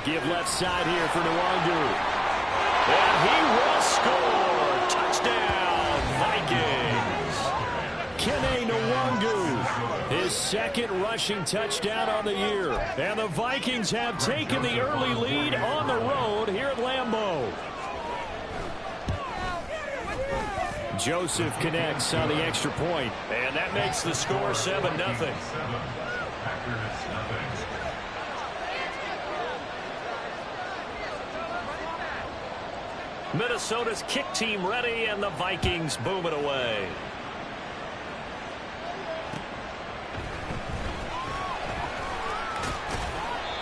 Give left side here for Nwangu. And he will score. Touchdown, Vikings. Kene Nwangu, his second rushing touchdown on the year. And the Vikings have taken the early lead on the road here at Lambeau. Joseph connects on the extra point. And that makes the score 7-0. Minnesota's kick team ready, and the Vikings boom it away.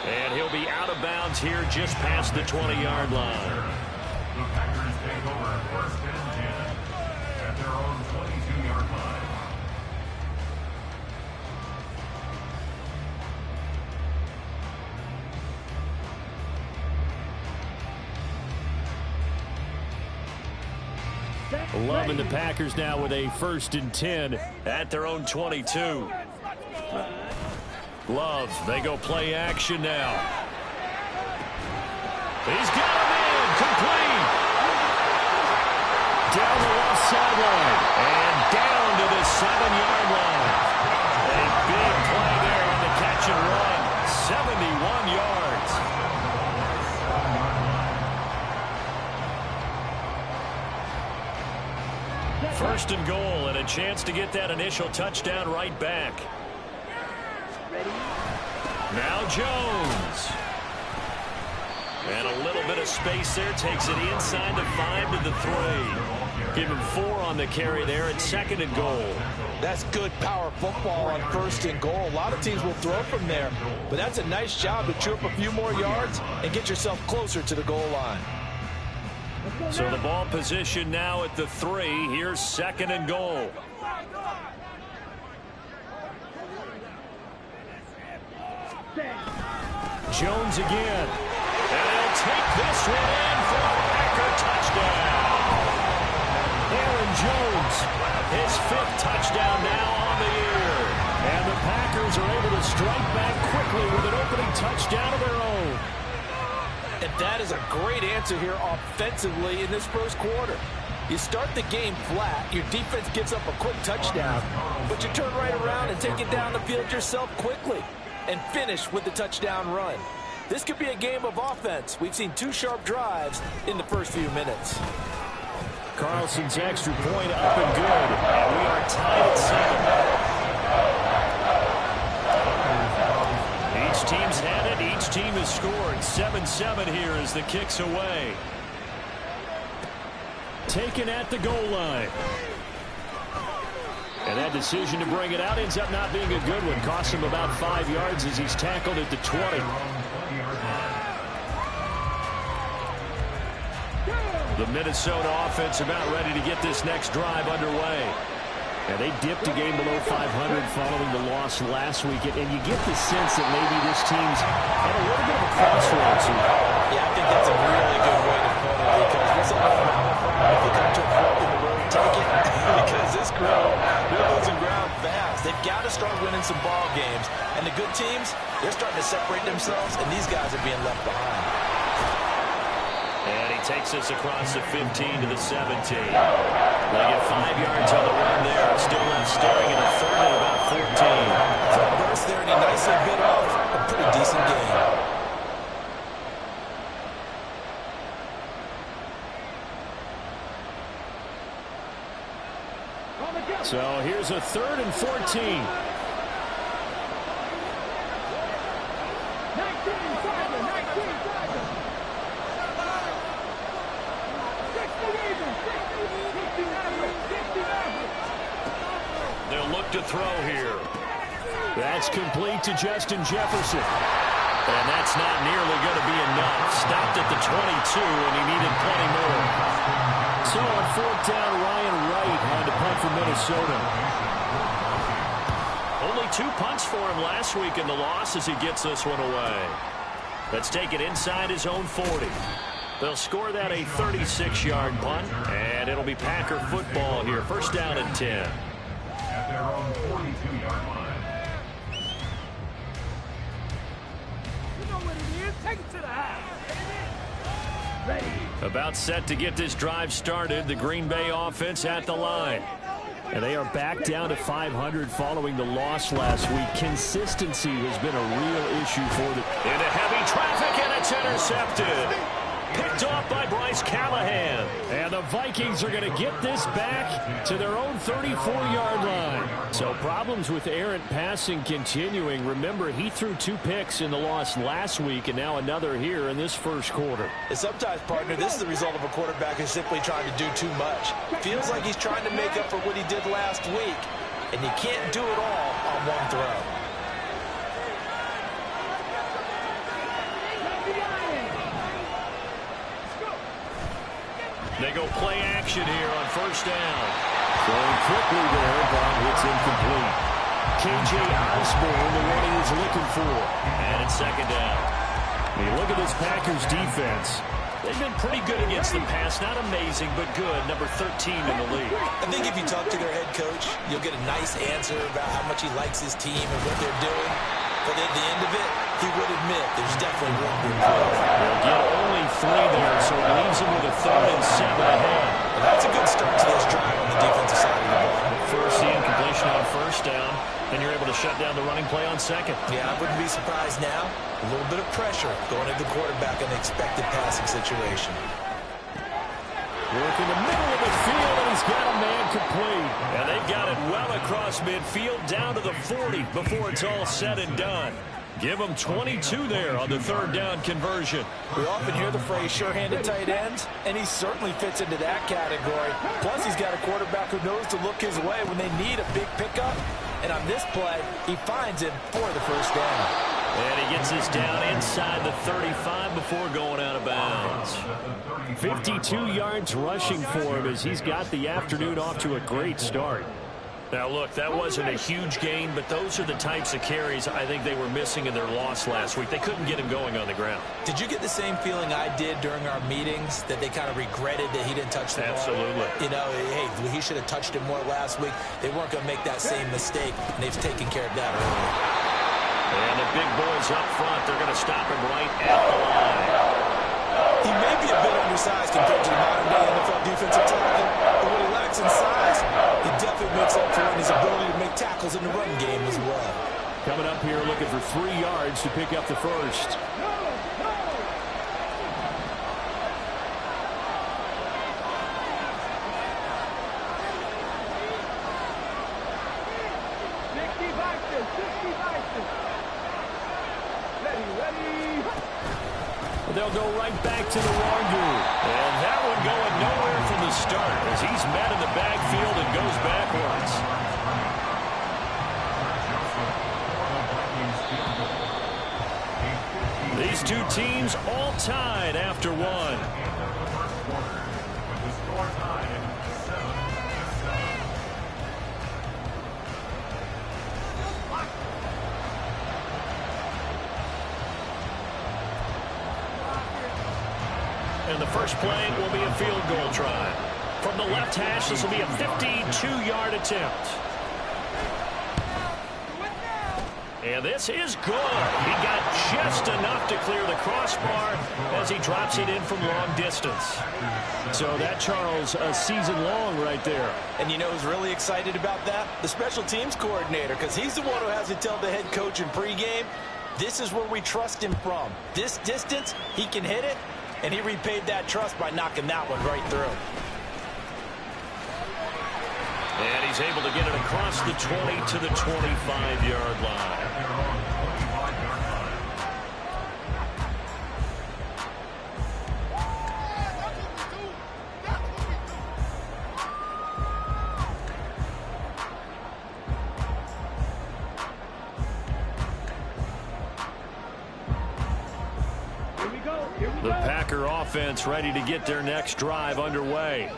And he'll be out of bounds here just past the 20-yard line. The Packers take over 1st and 10 at their own 22-yard line. Loving the Packers now with a 1st and 10 at their own 22. Love, they go play action now. He's got him in, complete. Down the left sideline and down to the 7-yard line. A big play there on the catch and run. 71 yards. First and goal, and a chance to get that initial touchdown right back. Now Jones. And a little bit of space there. Takes it inside the 5 to the 3. Give him 4 on the carry there at 2nd and goal. That's good power football on 1st and goal. A lot of teams will throw from there, but that's a nice job to chew up a few more yards and get yourself closer to the goal line. So the ball position now at the 3. Here's 2nd and goal. Jones again. And he'll take this one in for a Packer touchdown. Aaron Jones, his 5th touchdown now on the year. And the Packers are able to strike back quickly with an opening touchdown of their own. And that is a great answer here offensively in this first quarter. You start the game flat, your defense gives up a quick touchdown, but you turn right around and take it down the field yourself quickly and finish with the touchdown run. This could be a game of offense. We've seen 2 sharp drives in the first few minutes. Carlson's extra point up and good, and we are tied at 7. Each team's had it. Each team has scored. 7-7 here as the kick's away. Taken at the goal line. And that decision to bring it out ends up not being a good one. Costs him about 5 yards as he's tackled at the 20. The Minnesota offense about ready to get this next drive underway. And they dipped a game below 500 following the loss last week. And you get the sense that maybe this team's at a little bit of a crossroads here. Yeah, I think that's a really good way to put it, because what's up with Malachi? If you come to a fork in the road, take it. Because this crowd, they're losing ground fast. They've got to start winning some ball games. And the good teams, they're starting to separate themselves, and these guys are being left behind. And he takes us across the 15 to the 17. They get 5 yards on the run there. Still left staring at a 3rd and about 14. Full burst there, and he nicely bit off a pretty decent game. So here's a 3rd and 14. They'll look to throw here. That's complete to Justin Jefferson. And that's not nearly going to be enough. Stopped at the 22, and he needed plenty more. So on 4th down, Ryan Wright had to punt for Minnesota. Only 2 punts for him last week in the loss as he gets this one away. Let's take it inside his own 40. They'll score that a 36-yard punt, and it'll be Packer football here. 1st down and 10. at their own 42-yard line. You know what it is. Take it to the house. Ready. About set to get this drive started. The Green Bay offense at the line. And they are back down to 500 following the loss last week. Consistency has been a real issue for them. Into heavy traffic, and it's intercepted. Picked off by Bryce Callahan. And the Vikings are going to get this back to their own 34-yard line. So problems with errant passing continuing. Remember, he threw 2 picks in the loss last week, and now another here in this first quarter. And sometimes, partner, this is the result of a quarterback who's simply trying to do too much. Feels like he's trying to make up for what he did last week, and you can't do it all on one throw. They go play action here on first down. Throwing quickly there, but it's incomplete. K.J. Osborne, the one he was looking for. And it's second down. When you look at this Packers defense, they've been pretty good against the pass. Not amazing, but good. Number 13 in the league. I think if you talk to their head coach, you'll get a nice answer about how much he likes his team and what they're doing. But at the end of it, he would admit there's definitely room to improve. They'll get only 3 there, so it leaves him with a 3rd and 7 ahead. Well, that's a good start to this drive on the defensive side of the ball. First, the incompletion on first down, and you're able to shut down the running play on second. Yeah, I wouldn't be surprised now. A little bit of pressure going at the quarterback in the expected passing situation. Work in the middle of the field, and he's got a man complete. And they've got it well across midfield down to the 40 before it's all said and done. Give them 22 there on the 3rd down conversion. We often hear the phrase sure-handed tight ends, and he certainly fits into that category. Plus, he's got a quarterback who knows to look his way when they need a big pickup. And on this play, he finds him for the first down. And he gets this down inside the 35 before going out of bounds. 52 yards rushing for him as he's got the afternoon off to a great start. Now, look, that wasn't a huge gain, but those are the types of carries I think they were missing in their loss last week. They couldn't get him going on the ground. Did you get the same feeling I did during our meetings, that they kind of regretted that he didn't touch the ball? Absolutely. You know, hey, he should have touched it more last week. They weren't going to make that same mistake, and they've taken care of that earlier. And the big boys up front, they're going to stop him right at the line. He may be a bit undersized compared to the modern-day NFL defensive tackle, but what he lacks in size, he definitely makes up for in his ability to make tackles in the run game as well. Coming up here looking for 3 yards to pick up the first. They'll go right back to the Wangu. And that one going nowhere from the start as he's met in the backfield and goes backwards. These two teams all tied after one. And the first play will be a field goal try. From the left hash, this will be a 52-yard attempt. And this is good. He got just enough to clear the crossbar as he drops it in from long distance. So that, Charles, a season long right there. And you know who's really excited about that? The special teams coordinator, because he's the one who has to tell the head coach in pregame, this is where we trust him from. This distance, he can hit it. And he repaid that trust by knocking that one right through. And he's able to get it across the 20 to the 25-yard line. The Packer offense ready to get their next drive underway.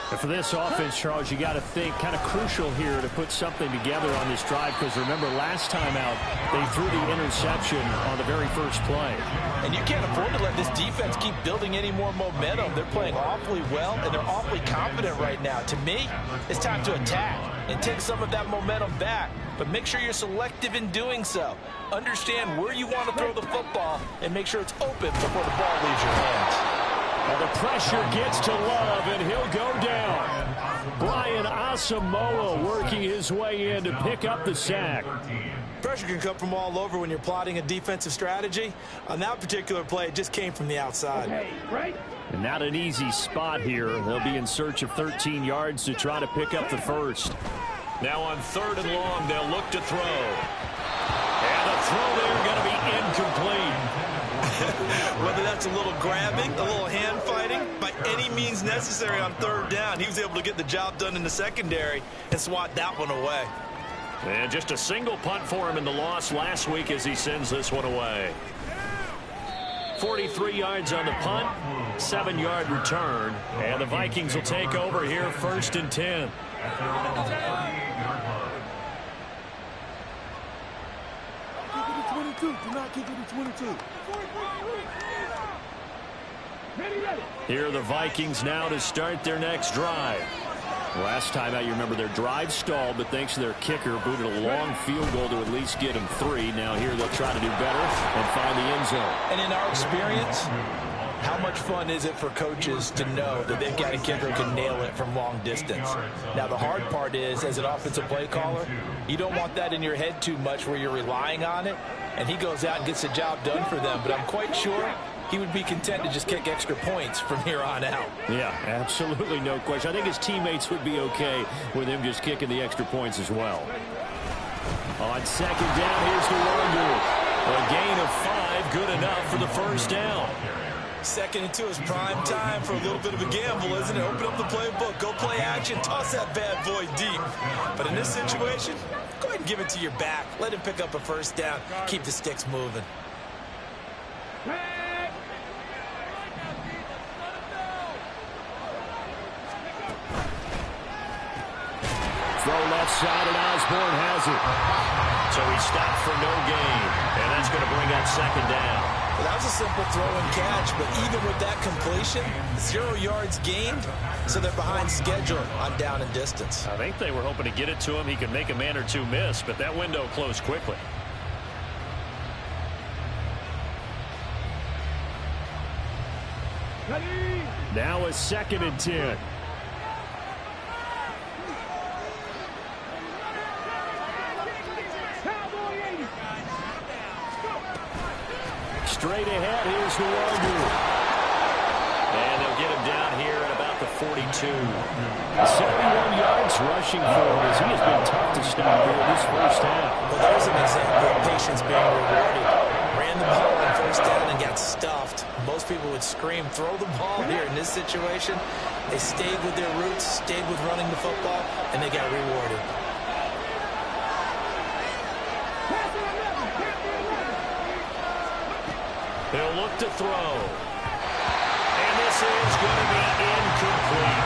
And for this offense, Charles, you got to think kind of crucial here to put something together on this drive, because remember last time out they threw the interception on the very first play. And you can't afford to let this defense keep building any more momentum. They're playing awfully well, and they're awfully confident right now. To me, it's time to attack and take some of that momentum back, but make sure you're selective in doing so. Understand where you want to throw the football and make sure it's open before the ball leaves your hands. Well, the pressure gets to Love, and he'll go down. Brian Asamoah working his way in to pick up the sack. Pressure can come from all over when you're plotting a defensive strategy. On that particular play, it just came from the outside. Okay, right? And not an easy spot here. They'll be in search of 13 yards to try to pick up the first. Now on 3rd and long, they'll look to throw. And the throw there going to be incomplete. Whether that's a little grabbing, a little hand fighting, by any means necessary on 3rd down, he was able to get the job done in the secondary and swat that one away. And just a single punt for him in the loss last week as he sends this one away. 43 yards on the punt, 7-yard return, and the Vikings will take over here 1st and 10. Do not kick it to 22. Here are the Vikings now to start their next drive. Last time out, you remember their drive stalled, but thanks to their kicker, booted a long field goal to at least get him 3. Now here they'll try to do better and find the end zone. And in our experience, how much fun is it for coaches to know that they've got a kicker who can nail it from long distance? Now, the hard part is, as an offensive play caller, you don't want that in your head too much where you're relying on it, and he goes out and gets the job done for them. But I'm quite sure he would be content to just kick extra points from here on out. Yeah, absolutely no question. I think his teammates would be okay with him just kicking the extra points as well. On 2nd down, here's the Wanderers. A gain of 5, good enough for the first down. 2nd and 2 is prime time for a little bit of a gamble, isn't it? Open up the playbook, go play action, toss that bad boy deep. But in this situation, go ahead and give it to your back. Let him pick up a first down. Keep the sticks moving. Throw left side, and Osborne has it. So he stopped for no gain, and that's going to bring up 2nd down. Well, that was a simple throw and catch, but even with that completion, 0 yards gained, so they're behind schedule on down and distance. I think they were hoping to get it to him. He could make a man or two miss, but that window closed quickly. Now a 2nd and 10. Straight ahead, here's the Wanderers. And they'll get him down here at about the 42. 71 yards rushing for him as he has been tough to stop here this first half. Well, there's an example of patience being rewarded. Ran the ball on 1st down and got stuffed. Most people would scream, throw the ball here. In this situation, they stayed with their roots, stayed with running the football, and they got rewarded. They'll look to throw. And this is going to be incomplete.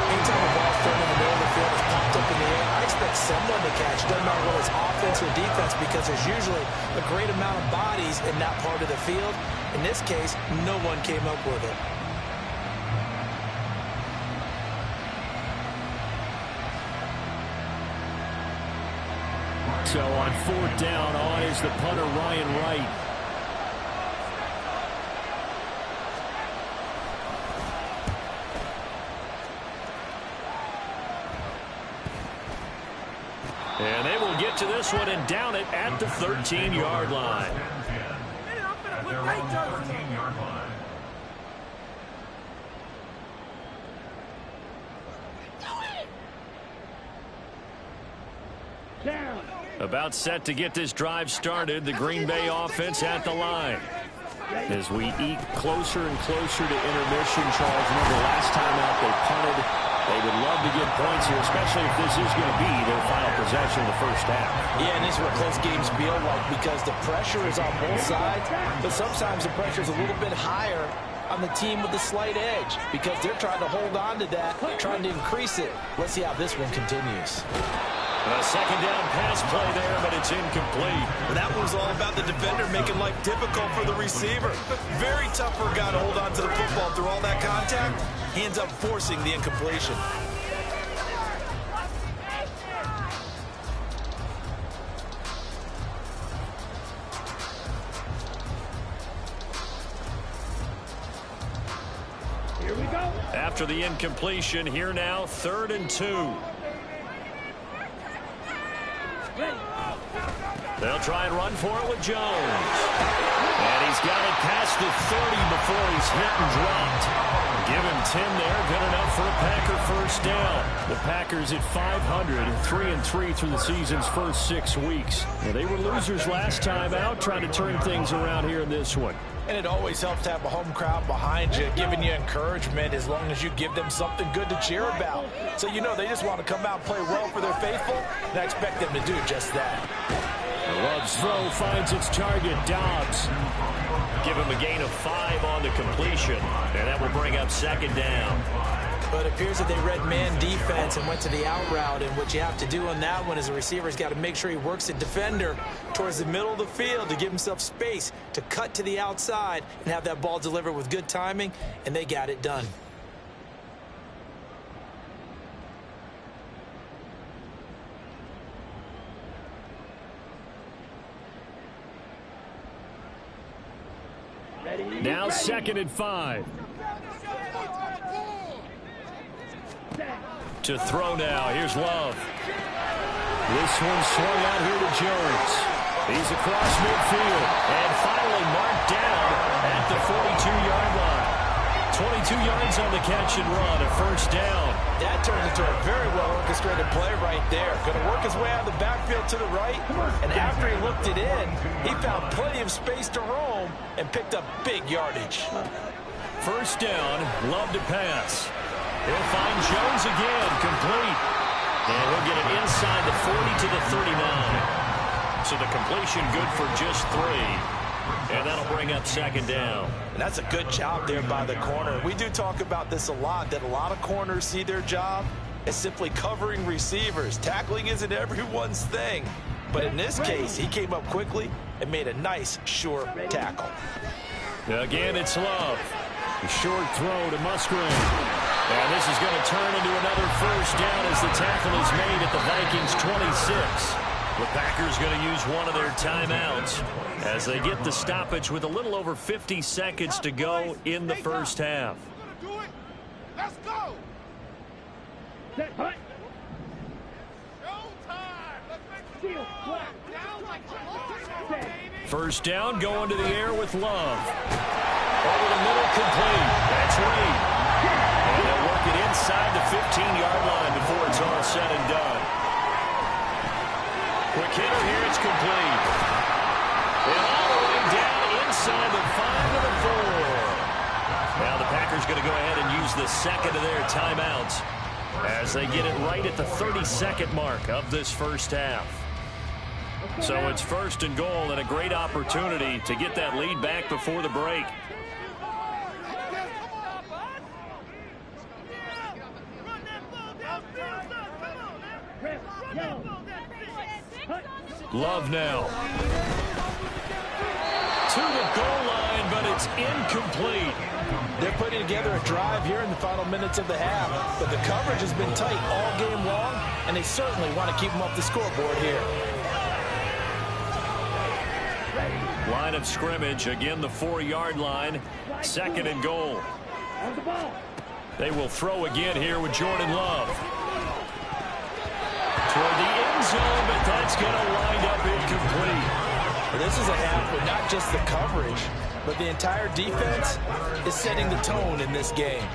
Anytime a ball thrown in the middle of the field is popped up in the air, I expect someone to catch. Doesn't matter whether it's offense or defense, because there's usually a great amount of bodies in that part of the field. In this case, no one came up with it. So on 4th down, on is the punter, Ryan Wright. And they will get to this one and down it at the 13-yard line. At their own 13-yard line. About set to get this drive started, the Green Bay offense at the line. As we eke closer and closer to intermission, Charles, remember last time out they punted. They would love to get points here, especially if this is going to be their final possession of the first half. Yeah, and this is what close games feel like, because the pressure is on both sides, but sometimes the pressure is a little bit higher on the team with the slight edge because they're trying to hold on to that, trying to increase it. Let's see how this one continues. A second down pass play there, but it's incomplete. That was all about the defender making life difficult for the receiver. Very tough for a guy to hold on to the football through all that contact. He ends up forcing the incompletion. Here we go. After the incompletion, here now, 3rd and 2. They'll try and run for it with Jones. And he's got it past the 30 before he's hit and dropped. Give him 10 there, good enough for a Packer first down. The Packers at 500, 3-3 through the season's first 6 weeks. Well, they were losers last time out, trying to turn things around here in this one. And it always helps to have a home crowd behind you, giving you encouragement as long as you give them something good to cheer about. So you know they just want to come out and play well for their faithful, and I expect them to do just that. Love's throw finds its target, Dobbs. Give him a gain of 5 on the completion, and that will bring up 2nd down. But it appears that they read man defense and went to the out route, and what you have to do on that one is the receiver's got to make sure he works the defender towards the middle of the field to give himself space to cut to the outside and have that ball delivered with good timing, and they got it done. Now 2nd and 5. To throw now. Here's Love. This one swung out here to Jones. He's across midfield and finally marked down at the 42-yard line. 22 yards on the catch and run, a first down. That turned into a very well-orchestrated play right there. Going to work his way out of the backfield to the right, and after he looked it in, he found plenty of space to roam and picked up big yardage. First down, Love to pass. He'll find Jones again, complete. And he'll get it inside the 40 to the 39. So the completion good for just 3. And that'll bring up 2nd down. And that's a good job there by the corner. We do talk about this a lot, that a lot of corners see their job as simply covering receivers. Tackling isn't everyone's thing. But in this case, he came up quickly and made a nice, sure tackle. Again, it's Love. A short throw to Musgrave. And this is going to turn into another first down as the tackle is made at the Vikings 26. The Packers going to use one of their timeouts as they get the stoppage with a little over 50 seconds to go in the first half. Let's go. First down, going to the air with Love. Over the middle, complete. That's Reed. And they'll work it inside the 15-yard line before it's all said and done. Quick hitter here, it's complete. And all the way down inside the 5 to the 4. Now the Packers going to go ahead and use the second of their timeouts as they get it right at the 32nd mark of this first half. So it's 1st and goal and a great opportunity to get that lead back before the break. Love now. To the goal line, but it's incomplete. They're putting together a drive here in the final minutes of the half, but the coverage has been tight all game long, and they certainly want to keep them off the scoreboard here. Line of scrimmage, again the 4-yard line, 2nd and goal. They will throw again here with Jordan Love. Toward the end zone, but that's going to wind up incomplete. Well, this is a half where not just the coverage, but the entire defense is setting the tone in this game.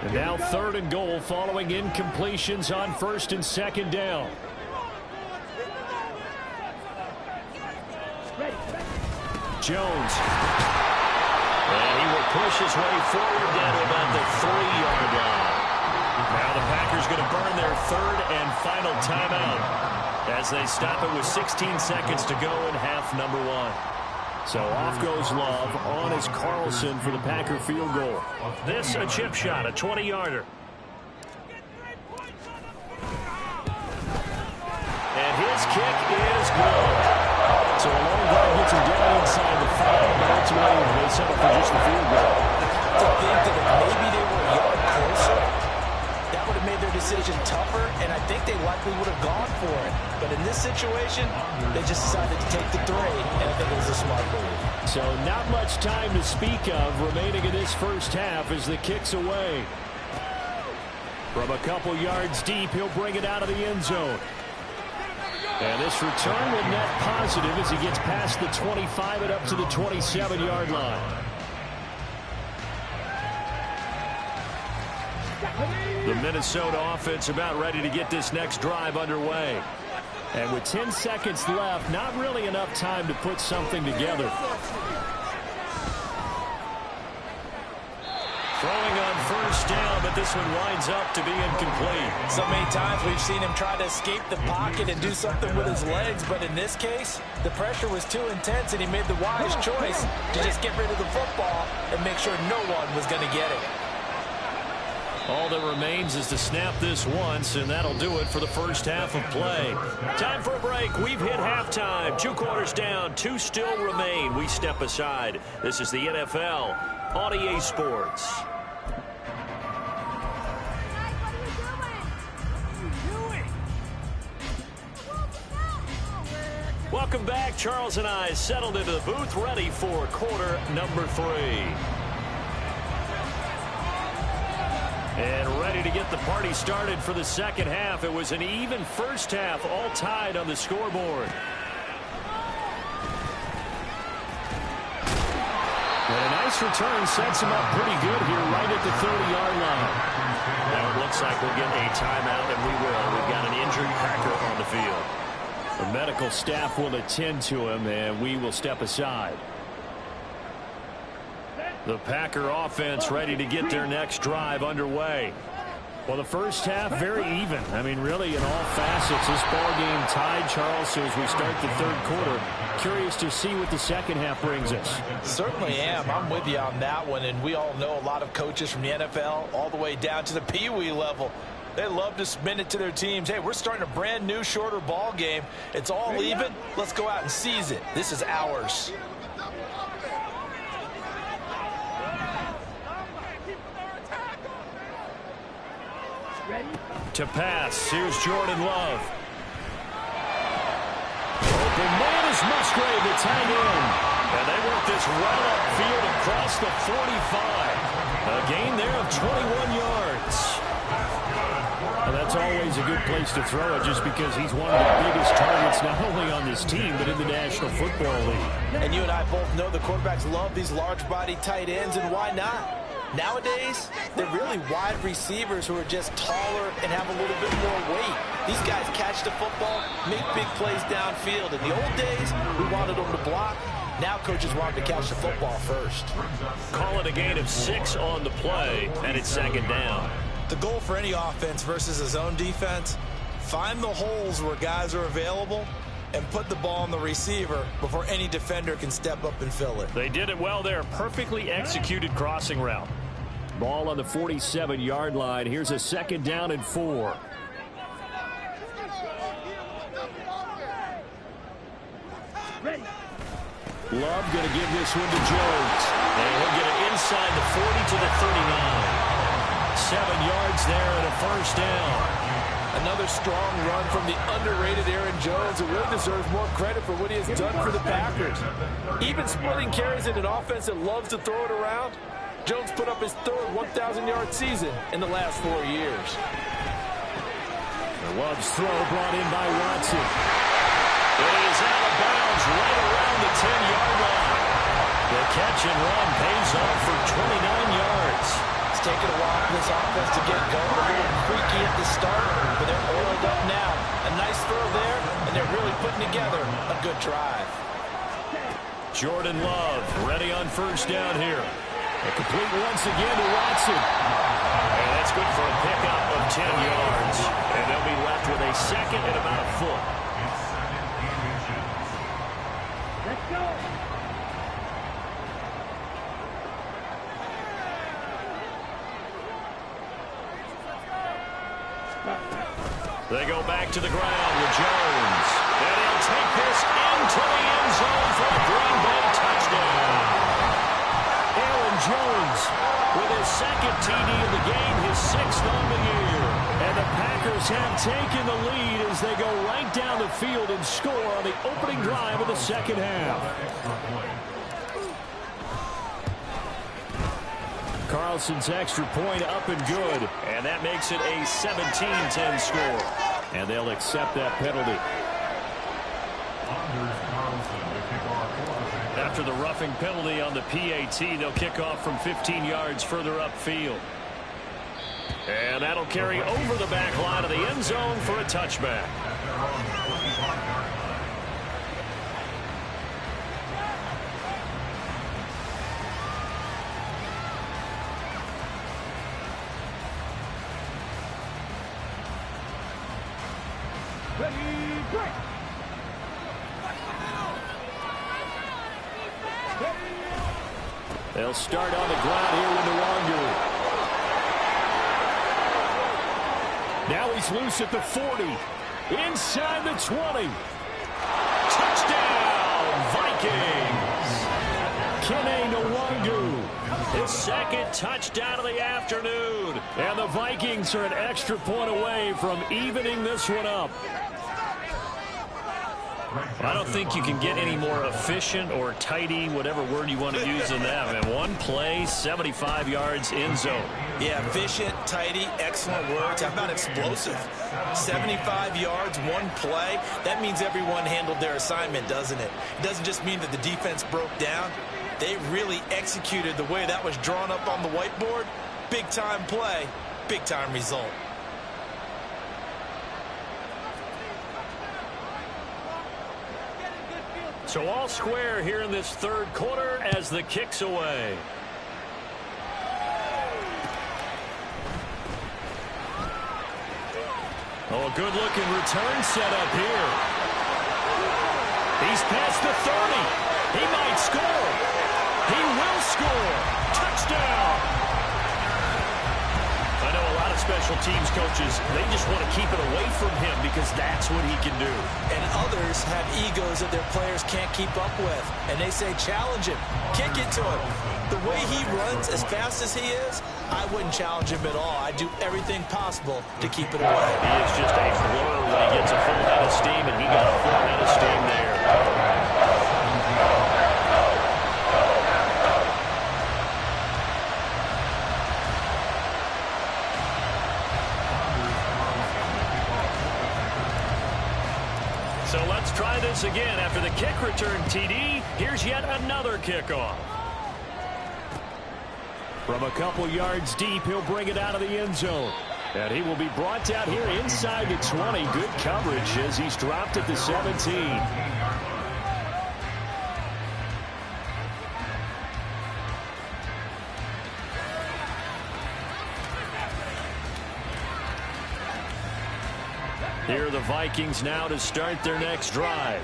And now 3rd and goal following incompletions on 1st and 2nd down. Ready. Jones. And he will push his way forward down to about the 3-yard line. Now the Packers going to burn their third and final timeout as they stop it with 16 seconds to go in half number 1. So off goes Love. On is Carlson for the Packer field goal. This a chip shot, a 20-yarder. And his kick is good. So a long drive gets him down inside the 5, but ultimately they settle for just the field goal. To think that if maybe they were a yard closer, that would have made their decision tougher, and I think they likely would have gone for it. But in this situation, they just decided to take the 3, and I think it was a smart move. So not much time to speak of remaining in this first half as the kick's away. From a couple yards deep, he'll bring it out of the end zone. And this return will net positive as he gets past the 25 and up to the 27-yard line. The Minnesota offense about ready to get this next drive underway. And with 10 seconds left, not really enough time to put something together. Throwing on first down, but this one winds up to be incomplete. So many times we've seen him try to escape the pocket and do something with his legs, but in this case, the pressure was too intense, and he made the wise choice to just get rid of the football and make sure no one was going to get it. All that remains is to snap this once, and that'll do it for the first half of play. Time for a break. We've hit halftime. 2 quarters down, 2 still remain. We step aside. This is the NFL on EA Sports. Welcome back. Charles and I settled into the booth, ready for quarter number 3. And ready to get the party started for the second half. It was an even first half, all tied on the scoreboard. And a nice return sets him up pretty good here right at the 30-yard line. Now it looks like we'll get a timeout, and we will. We've got an injured Packer on the field. The medical staff will attend to him, and we will step aside. The Packer offense ready to get their next drive underway. Well, the first half, very even. I mean, really, in all facets, this ball game tied, Charles. So as we start the third quarter, curious to see what the second half brings us. Certainly am. I'm with you on that one, and we all know a lot of coaches from the NFL all the way down to the Pee-wee level. They love to spin it to their teams. Hey, we're starting a brand new, shorter ball game. It's all even. Let's go out and seize it. This is ours. To pass, here's Jordan Love. Open man is Musgrave, the tight end. And they work this right upfield across the 45. A gain there of 21 yards. Well, that's always a good place to throw it just because he's one of the biggest targets not only on this team but in the National Football League. And you and I both know the quarterbacks love these large-body tight ends, and why not? Nowadays, they're really wide receivers who are just taller and have a little bit more weight. These guys catch the football, make big plays downfield. In the old days, we wanted them to block. Now coaches want to catch the football first. Call it a gain of 6 on the play, and it's second down. The goal for any offense versus a zone defense, find the holes where guys are available and put the ball on the receiver before any defender can step up and fill it. They did it well there. Perfectly executed crossing route. Ball on the 47-yard line. Here's a second down and 4. Love going to give this one to Jones. And he'll get it inside the 40 to the 39. 7 yards there and a first down. Another strong run from the underrated Aaron Jones, who really deserves more credit for what he has done for the Packers. Even splitting carries in an offense that loves to throw it around, Jones put up his third 1,000-yard season in the last 4 years. The Love's throw brought in by Watson. It is out of bounds right around the 10-yard line. The catch and run pays off for 29 yards. It's taken a while for this offense to get going. A little creaky at the start, but they're oiled up now. A nice throw there, and they're really putting together a good drive. Jordan Love ready on first down here. A complete once again to Watson. And that's good for a pickup of 10 yards. And they'll be left with a second and about a foot. Let's go. They go back to the ground with Jones. And he'll take this into the end zone for a Green Bay touchdown. Aaron Jones with his second TD of the game, his 6th on the year. And the Packers have taken the lead as they go right down the field and score on the opening drive of the second half. Carlson's extra point up and good. And that makes it a 17-10 score. And they'll accept that penalty. After the roughing penalty on the PAT, they'll kick off from 15 yards further upfield. And that'll carry over the back line of the end zone for a touchback. Ready, break. They'll start on the ground here with Nwangu. Now he's loose at the 40. Inside the 20. Touchdown, Vikings. Kene Nwangu. His second touchdown of the afternoon. And the Vikings are an extra point away from evening this one up. I don't think you can get any more efficient or tidy, whatever word you want to use in that. And one play, 75 yards in zone. Yeah, efficient, tidy, excellent words. How about explosive? 75 yards, one play. That means everyone handled their assignment, doesn't it? It doesn't just mean that the defense broke down. They really executed the way that was drawn up on the whiteboard. Big-time play, big-time result. So all square here in this third quarter as the kick's away. Oh, a good-looking return set up here. He's past the 30. He might score. He will score. Touchdown. I know a lot of special teams coaches, they just want to keep it away from him because that's what he can do. And others have egos that their players can't keep up with. And they say, challenge him. Kick it to him. The way he runs as fast as he is, I wouldn't challenge him at all. I'd do everything possible to keep it away. He is just a blur when he gets a full head of steam, and he got a full head of steam there. So let's try this again. After the kick return TD, here's yet another kickoff. From a couple yards deep, he'll bring it out of the end zone. And he will be brought down here inside the 20. Good coverage as he's dropped at the 17. Here are the Vikings now to start their next drive.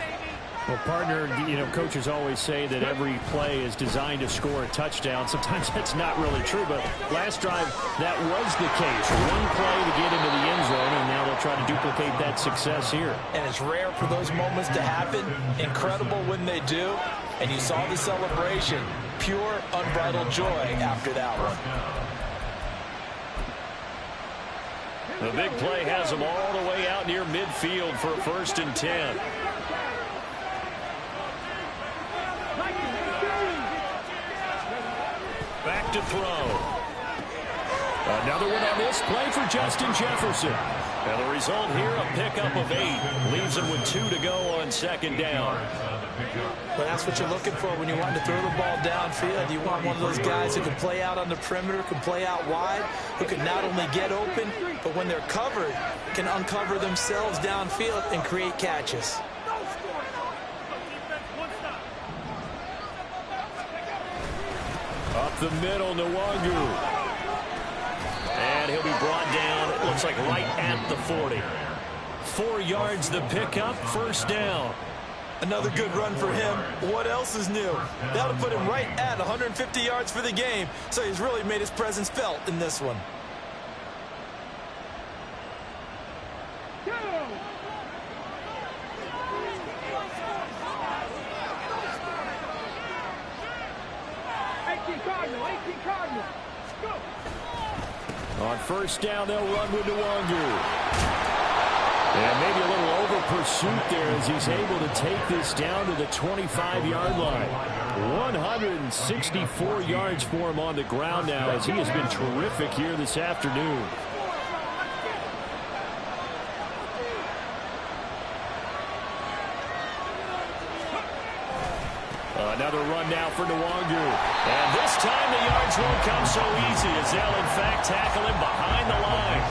Well, partner, coaches always say that every play is designed to score a touchdown. Sometimes that's not really true, but last drive, that was the case. One play to get into the end zone, and now they'll try to duplicate that success here. And it's rare for those moments to happen. Incredible when they do. And you saw the celebration. Pure, unbridled joy after that one. The big play has them all the way out near midfield for a 1st and 10. Back to throw. Another one on this play for Justin Jefferson. And the result here, a pickup of 8. Leaves him with 2 to go on 2nd down. Well, that's what you're looking for when you want to throw the ball downfield. You want one of those guys who can play out on the perimeter, can play out wide, who can not only get open, but when they're covered, can uncover themselves downfield and create catches. the middle, Nwangu. And he'll be brought down, it looks like right at the 40. 4 yards the pickup, first down. Another good run for him. What else is new? That'll put him right at 150 yards for the game, so he's really made his presence felt in this one. On first down, they'll run with Nwangu. And maybe a little over pursuit there as he's able to take this down to the 25-yard line. 164 yards for him on the ground now as he has been terrific here this afternoon. Another run now for Nwangu. And this time the yards won't come so easy as they'll in fact tackle him behind the line.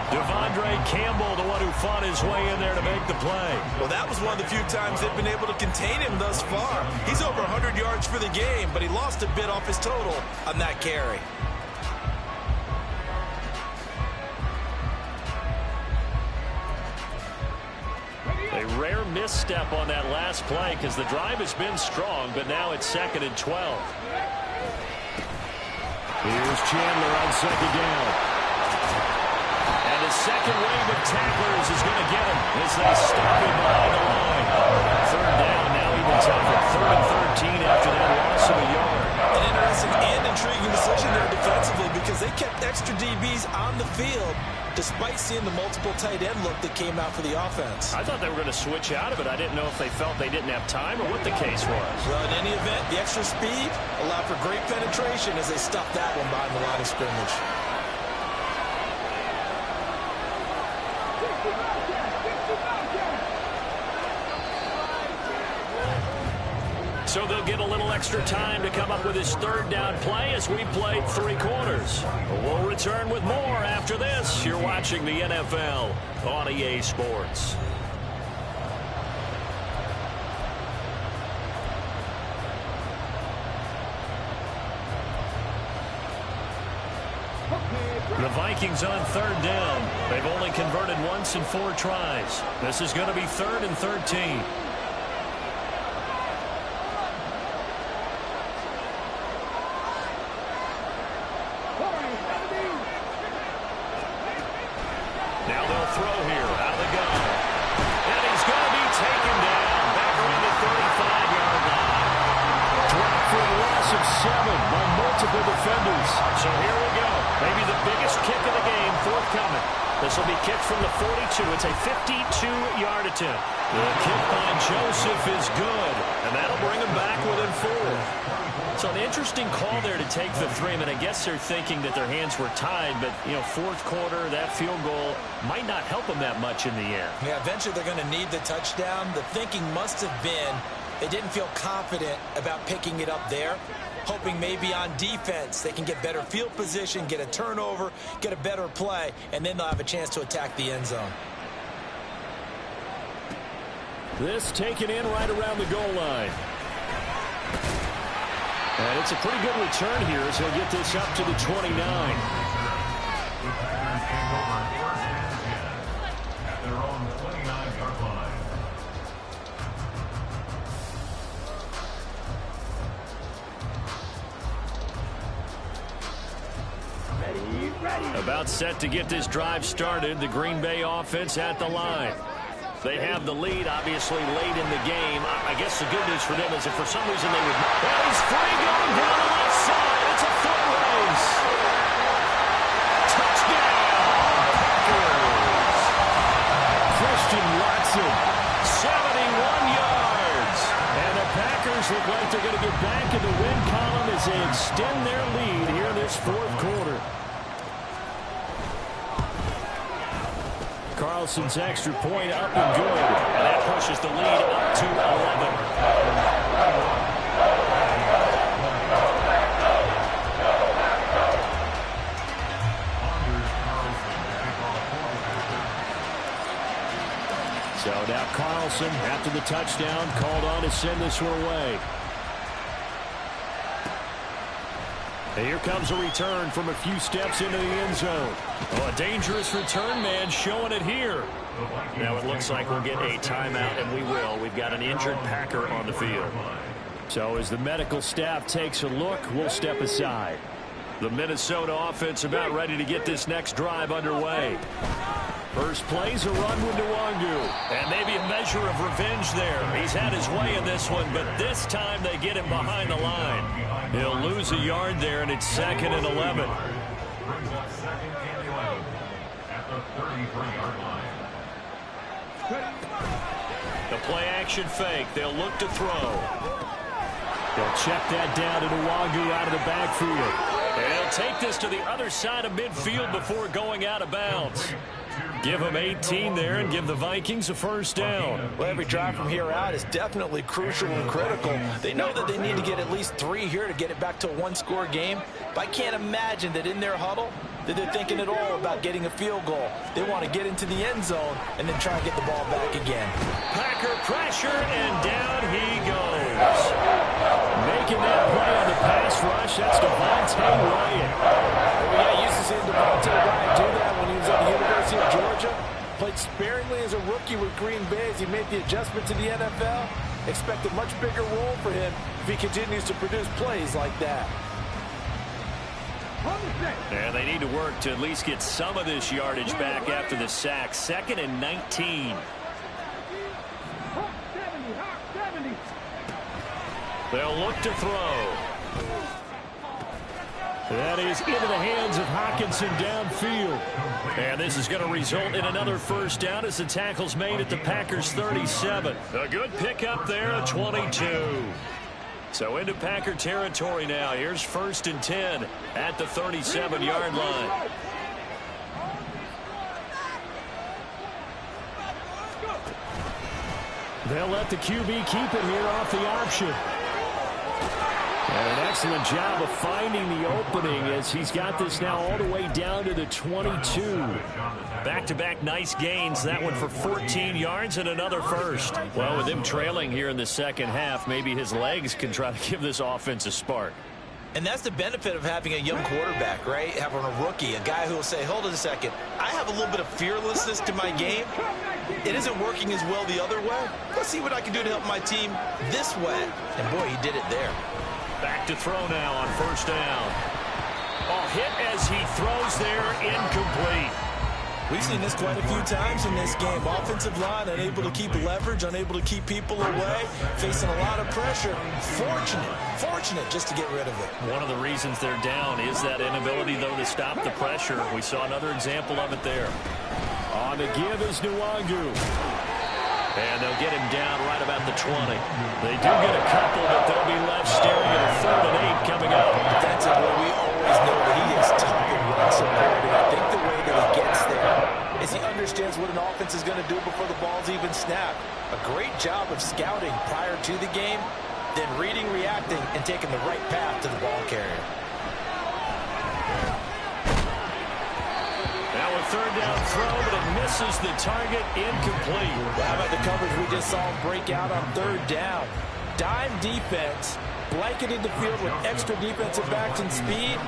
Devondre Campbell, the one who fought his way in there to make the play. Well, that was one of the few times they've been able to contain him thus far. He's over 100 yards for the game, but he lost a bit off his total on that carry. A rare misstep on that last play because the drive has been strong, but now it's 2nd and 12. Here's Chandler on 2nd down. And the second wave of tacklers is going to get him as they stop him behind the line. 3rd down, now even tougher. 3rd and 13 after that loss of a yard. An interesting and intriguing decision there defensively because they kept extra DBs on the field despite seeing the multiple tight end look that came out for the offense. I thought they were going to switch out of it. I didn't know if they felt they didn't have time or what the case was. Well, in any event, the extra speed allowed for great penetration as they stuffed that one behind the line of scrimmage. So they'll get a little extra time to come up with his 3rd down play as we played 3 quarters. We'll return with more after this. You're watching the NFL on EA Sports. The Vikings on 3rd down. They've only converted once in 4 tries. This is going to be 3rd and 13. Now they'll throw here out of the gun. And he's going to be taken down back around the 35-yard line. Dropped for a loss of 7 by multiple defenders. So here we go. Maybe the biggest kick of the game forthcoming. This will be kicked from the 42. It's a 52-yard attempt. The kick by Joseph is good, and that'll bring him back within 4. So an interesting call there to take the 3. I mean, I guess they're thinking that their hands were tied, but, you know, 4th quarter, that field goal might not help them that much in the end. Yeah, eventually they're going to need the touchdown. The thinking must have been they didn't feel confident about picking it up there, hoping maybe on defense they can get better field position, get a turnover, get a better play, and then they'll have a chance to attack the end zone. This taken in right around the goal line. And it's a pretty good return here as he'll get this up to the 29. At their own 29-yard line. About set to get this drive started. The Green Bay offense at the line. They have the lead, obviously, late in the game. I guess the good news for them is if for some reason they would... Well, he's free going down the left side. It's a foot race. Touchdown, Packers. Christian Watson, 71 yards. And the Packers look like they're going to get back in the win column as they extend their lead here in this 4th quarter. Carlson's extra point up and good. And that pushes the lead up to 11. So now Carlson, after the touchdown, called on to send this one away. And here comes a return from a few steps into the end zone. Oh, a dangerous return man showing it here. Now it looks like we'll get a timeout, and we will. We've got an injured Packer on the field. So as the medical staff takes a look, we'll step aside. The Minnesota offense about ready to get this next drive underway. First play's a run with Nwangu. And maybe a measure of revenge there. He's had his way in this one, but this time they get him behind the line. He'll lose a yard there, and it's 2nd and 11. Brings up 2nd and 11 at the 33-yard line. The play action fake. They'll look to throw. They'll check that down to Nwangu out of the backfield. And he'll take this to the other side of midfield before going out of bounds. Give them 18 there and give the Vikings a first down. Well, every drive from here out is definitely crucial and critical. They know that they need to get at least 3 here to get it back to a one-score game. But I can't imagine that in their huddle that they're thinking at all about getting a field goal. They want to get into the end zone and then try and get the ball back again. Packer pressure, and down he goes. Making that play on the pass rush, that's Devontae Wyatt. Yeah, used to seeing Devontae Wyatt do that when he was at the University of Georgia. Played sparingly as a rookie with Green Bay as he made the adjustment to the NFL. Expect a much bigger role for him if he continues to produce plays like that. And they need to work to at least get some of this yardage back after the sack. 2nd and 19. They'll look to throw. That is into the hands of Hockenson downfield. And this is going to result in another first down as the tackle's made at the Packers 37. A good pickup there at 22. So into Packer territory now. Here's 1st and 10 at the 37-yard line. They'll let the QB keep it here off the option. And an excellent job of finding the opening as he's got this now all the way down to the 22. Back-to-back nice gains. That one for 14 yards and another first. Well, with him trailing here in the second half, maybe his legs can try to give this offense a spark. And that's the benefit of having a young quarterback, right? Having a rookie, a guy who will say, hold it a second, I have a little bit of fearlessness to my game. It isn't working as well the other way. Let's see what I can do to help my team this way. And boy, he did it there. Back to throw now on first down. Oh, hit as he throws there, incomplete. We've seen this quite a few times in this game. Offensive line unable to keep leverage, unable to keep people away, facing a lot of pressure. Fortunate just to get rid of it. One of the reasons they're down is that inability, though, to stop the pressure. We saw another example of it there. On the give is Nwangu. And they'll get him down right about the 20. They do get a couple, but they'll be left staring at a 3rd and 8 coming up. Defensively, we always know that he is tough and run supported. I think the way that he gets there is he understands what an offense is going to do before the ball's even snapped. A great job of scouting prior to the game, then reading, reacting, and taking the right path to the ball carrier. Now a 3rd down throw, but it misses the target, incomplete. Well, how about the coverage we just saw him break out on 3rd down? Dime defense, blanketed the field with extra defensive backs and speed,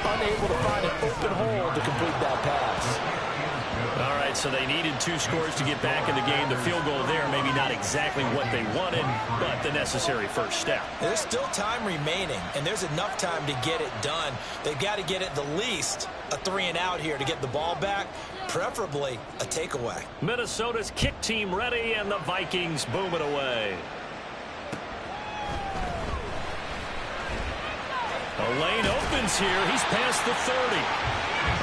unable to find an open hole to complete that pass. All right, so they needed 2 scores to get back in the game. The field goal there, maybe not exactly what they wanted, but the necessary first step. There's still time remaining, and there's enough time to get it done. They've got to get at the least a 3 and out here to get the ball back, preferably a takeaway. Minnesota's kick team ready, and the Vikings boom it away. A lane opens here. He's past the 30.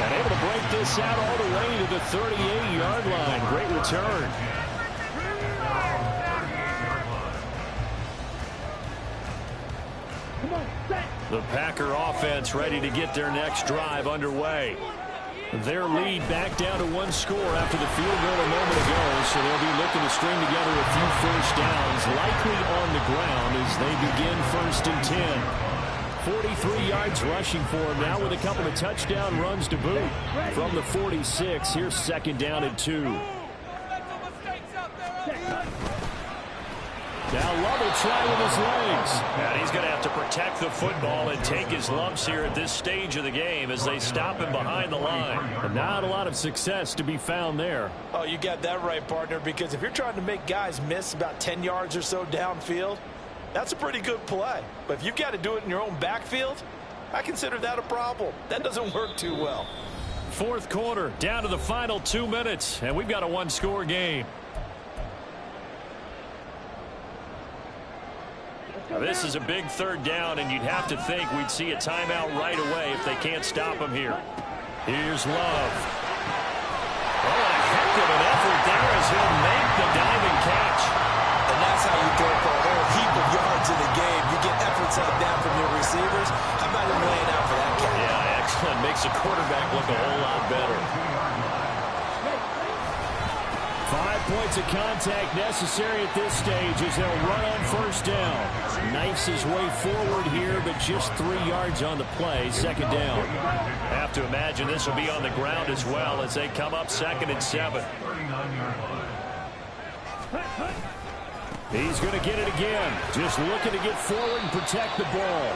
And able to break this out all the way to the 38-yard line. Great return. The Packer offense ready to get their next drive underway. Their lead back down to 1 score after the field goal a moment ago, so they'll be looking to string together a few first downs, likely on the ground as they begin 1st and 10. 43 yards rushing for him now with a couple of touchdown runs to boot. From the 46, here's 2nd down and 2. Now Love will try with his legs. And he's going to have to protect the football and take his lumps here at this stage of the game as they stop him behind the line. And not a lot of success to be found there. Oh, you got that right, partner, because if you're trying to make guys miss about 10 yards or so downfield, that's a pretty good play. But if you've got to do it in your own backfield, I consider that a problem. That doesn't work too well. Fourth quarter, down to the final 2 minutes, and we've got a one-score game. Now, this is a big third down, and you'd have to think we'd see a timeout right away if they can't stop him here. Here's Love. Oh, a heck of an effort there as he'll make the diving catch. And that's how you go for a whole heap of yards in the game. You get efforts like that from your receivers. How about him laying out for that catch? Yeah, excellent. Makes the quarterback look a whole lot better. 5 points of contact necessary at this stage as they'll run on first down. Knifes his way forward here, but just 3 yards on the play. Second down. Have to imagine this will be on the ground as well as they come up 2nd and 7. He's going to get it again. Just looking to get forward and protect the ball.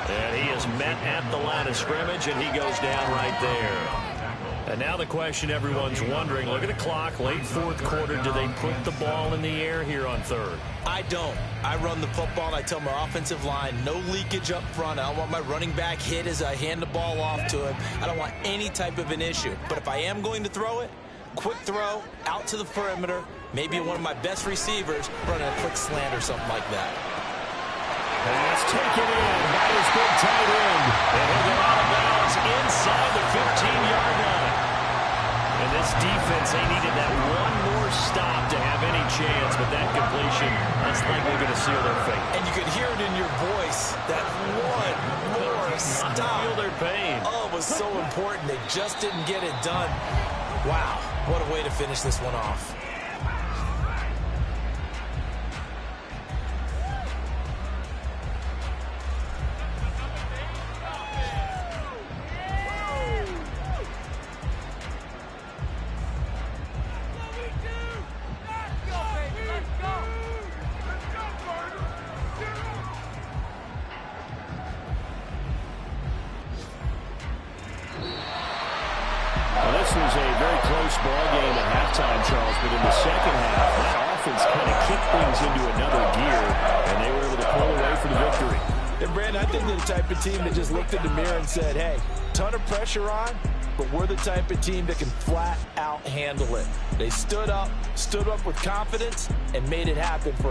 And he is met at the line of scrimmage, and he goes down right there. And now the question everyone's wondering, look at the clock, late fourth quarter, do they put the ball in the air here on third? I don't. I run the football, and I tell my offensive line, no leakage up front. I don't want my running back hit as I hand the ball off to him. I don't want any type of an issue. But if I am going to throw it, quick throw, out to the perimeter, maybe one of my best receivers running a quick slant or something like that. Pass taken in by his big tight end. And he'll go out of bounds inside the 15-yard line. And this defense, they needed that one more stop to have any chance, but that completion, that's likely going to seal their fate. And you could hear it in your voice, that one more stop. Feel their pain. Oh, it was so important. They just didn't get it done. Wow, what a way to finish this one off. This was a very close ball game at halftime, Charles, but in the second half, that offense kind of kicked things into another gear, and they were able to pull away for the victory. And, Brandon, I think they're the type of team that just looked in the mirror and said, hey, ton of pressure on, but we're the type of team that can flat out handle it. They stood up with confidence, and made it happen for